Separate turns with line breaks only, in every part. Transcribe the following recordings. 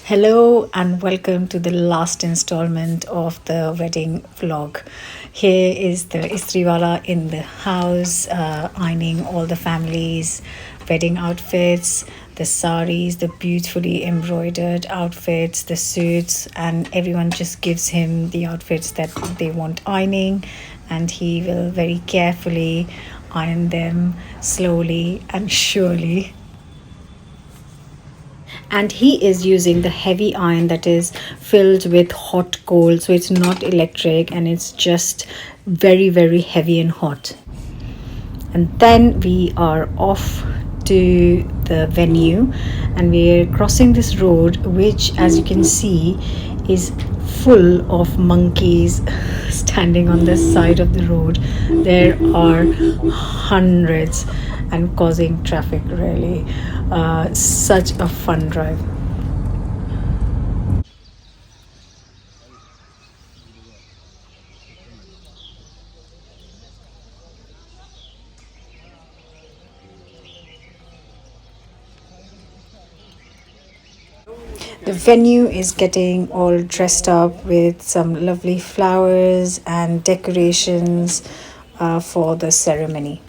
Hello and welcome to the last installment of the wedding vlog. Here is the Istriwala in the house, ironing all the family's wedding outfits, the saris, the beautifully embroidered outfits, the suits, and everyone just gives him the outfits that they want ironing, and he will very carefully iron them slowly and surely. And he is using the heavy iron that is filled with hot coal, so it's not electric and it's just very heavy and hot. And then we are off to the venue, and we're crossing this road which, as you can see, is full of monkeys standing on the side of the road. There are hundreds and causing traffic, really. Such a fun drive. The venue is getting all dressed up with some lovely flowers and decorations for the ceremony.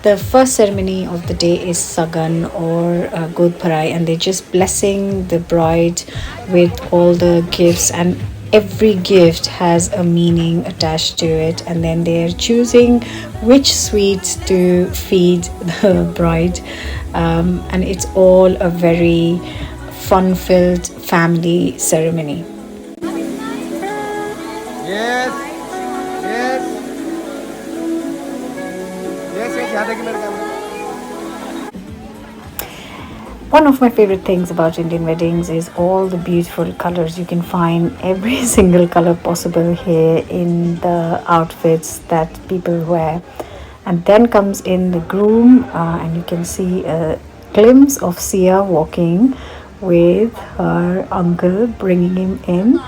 The first ceremony of the day is Sagan or God Bharai, and they're just blessing the bride with all the gifts, and every gift has a meaning attached to it. And then they're choosing which sweets to feed the bride, and it's all a very fun filled family ceremony.
Yes, yes, yes. यहाँ देखिए मेरे कैमरे.
One of my favorite things about Indian weddings is all the beautiful colors. You can find every single color possible here in the outfits that people wear. And then comes in the groom, and you can see a glimpse of Sia walking with her uncle, bringing him in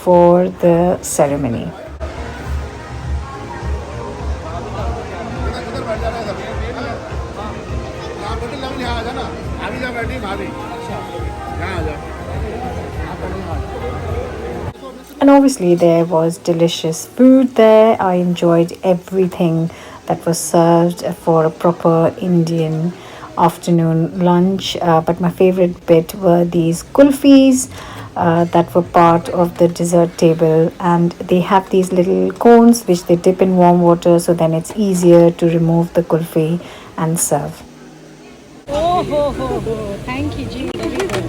for the ceremony. And obviously, there was delicious food there. I enjoyed everything that was served for a proper Indian afternoon lunch. But my favorite bit were these kulfis that were part of the dessert table. And they have these little cones which they dip in warm water, so then it's easier to remove the kulfi and serve. Oh, thank you, Ji. Very good.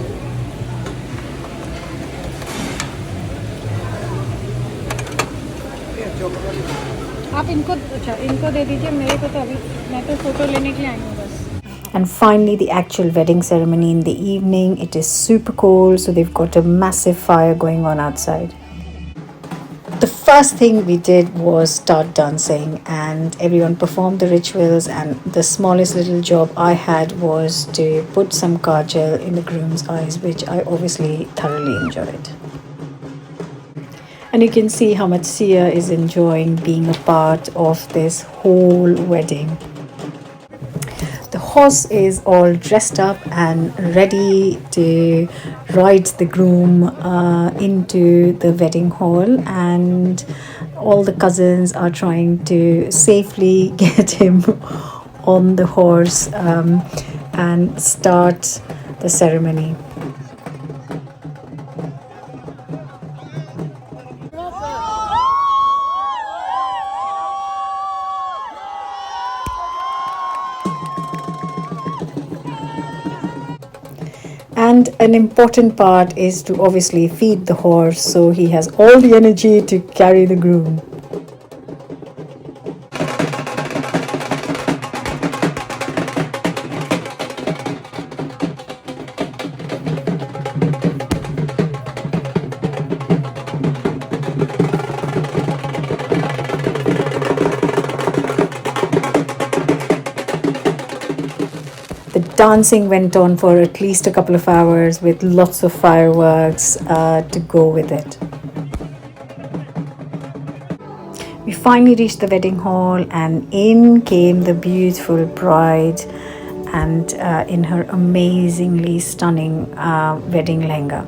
आप इनको अच्छा इनको दे दीजिए मेरे को तो अभी मैं तो फोटो लेने के लिए आई हूँ बस. And finally, the actual wedding ceremony in the evening. It is super cold, so they've got a massive fire going on outside. The first thing we did was start dancing, and everyone performed the rituals, and the smallest little job I had was to put some kajal in the groom's eyes, which I obviously thoroughly enjoyed. And you can see how much Sia is enjoying being a part of this whole wedding. The horse is all dressed up and ready to ride the groom into the wedding hall, and all the cousins are trying to safely get him on the horse and start the ceremony. And an important part is to obviously feed the horse, so he has all the energy to carry the groom. The dancing went on for at least a couple of hours with lots of fireworks to go with it. We finally reached the wedding hall, and in came the beautiful bride and in her amazingly stunning wedding lehenga.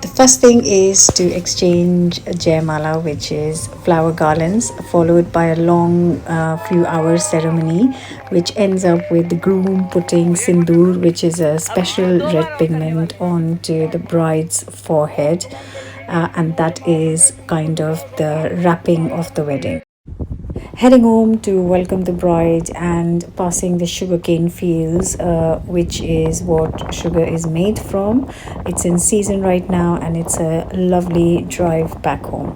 The first thing is to exchange Jayamala, which is flower garlands, followed by a long few hours ceremony, which ends up with the groom putting sindoor, which is a special red pigment, onto the bride's forehead. And that is kind of the wrapping of the wedding. Heading home to welcome the bride and passing the sugarcane fields, which is what sugar is made from. It's in season right now, and it's a lovely drive back home.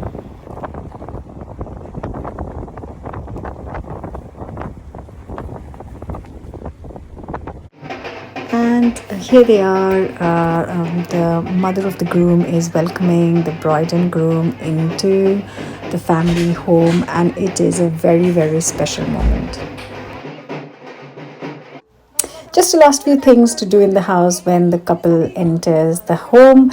And here they are. The mother of the groom is welcoming the bride and groom into the family home, and it is a very, very special moment. Just the last few things to do in the house when the couple enters the home.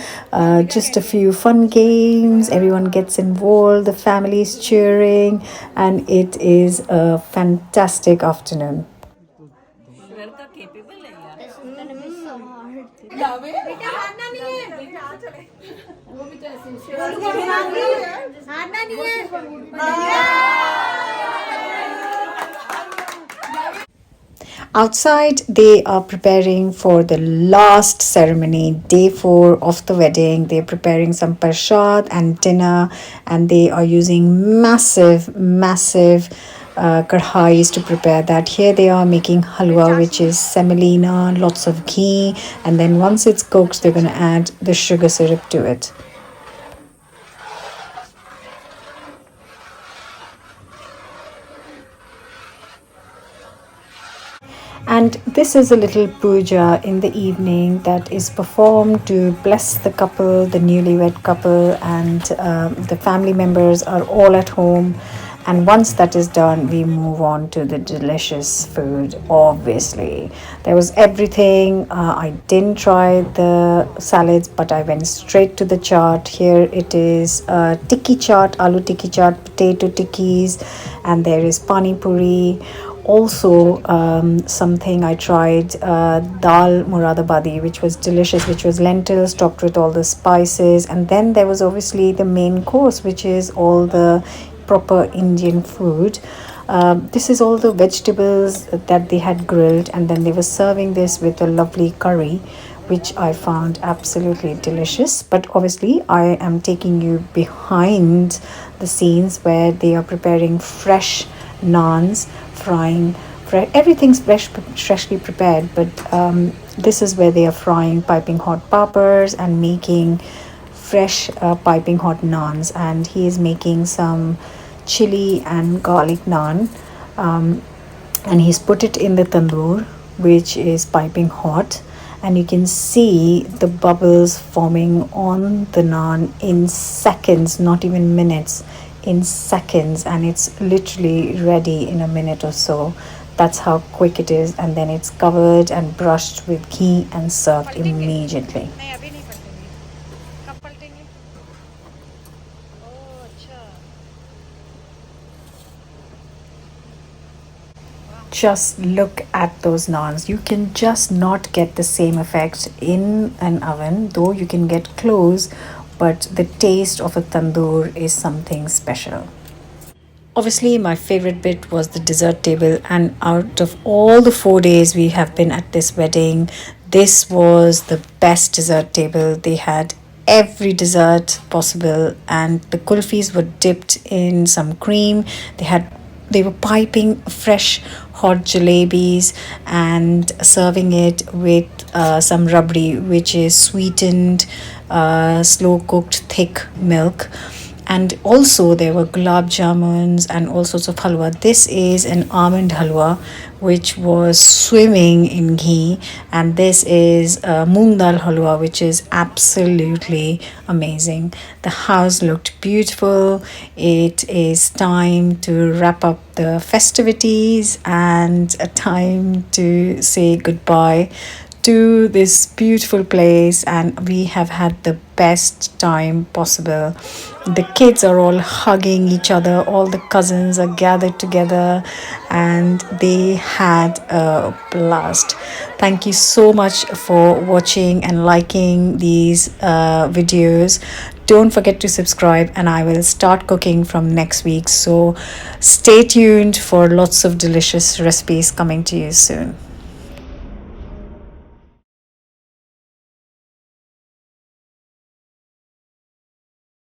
Just a few fun games, everyone gets involved, the family is cheering, and it is a fantastic afternoon. Outside, they are preparing for the last ceremony, day 4 of the wedding. They're preparing some prasad and dinner, and they are using massive, massive kadhais to prepare that. Here they are making halwa, which is semolina, lots of ghee, and then once it's cooked, they're going to add the sugar syrup to it. And this is a little puja in the evening that is performed to bless the couple, the newlywed couple, and the family members are all at home. And once that is done, we move on to the delicious food. Obviously, there was everything. I didn't try the salads, but I went straight to the chaat. Here it is tikki chaat, aloo tikki chaat, potato tikkis, and there is pani puri. Also, something I tried, dal muradabadi, which was delicious, which was lentils topped with all the spices. And then there was obviously the main course, which is all the proper Indian food. This is all the vegetables that they had grilled, and then they were serving this with a lovely curry, which I found absolutely delicious. But obviously, I am taking you behind the scenes where they are preparing fresh naans, frying. Everything's freshly prepared, but this is where they are frying piping hot poppers and making fresh piping hot naans. And he is making some chili and garlic naan, and he's put it in the tandoor, which is piping hot, and you can see the bubbles forming on the naan in seconds, not even minutes, in seconds, and it's literally ready in a minute or so. That's how quick it is, and then it's covered and brushed with ghee and served immediately. Just look at those naans. You can just not get the same effect in an oven, though you can get close, but the taste of a tandoor is something special. Obviously, my favorite bit was the dessert table, and out of all the 4 days we have been at this wedding, this was the best dessert table. They had every dessert possible, and the kulfis were dipped in some cream. They were piping fresh hot jalebis and serving it with some rabdi, which is sweetened, slow cooked thick milk. And also there were gulab jamuns and all sorts of halwa. This is an almond halwa which was swimming in ghee, and this is moong dal halwa, which is absolutely amazing. The house looked beautiful. It is time to wrap up the festivities and a time to say goodbye to this beautiful place, and we have had the best time possible. The kids are all hugging each other, all the cousins are gathered together, and they had a blast. Thank you so much for watching and liking these videos. Don't forget to subscribe, and I will start cooking from next week. So stay tuned for lots of delicious recipes coming to you soon.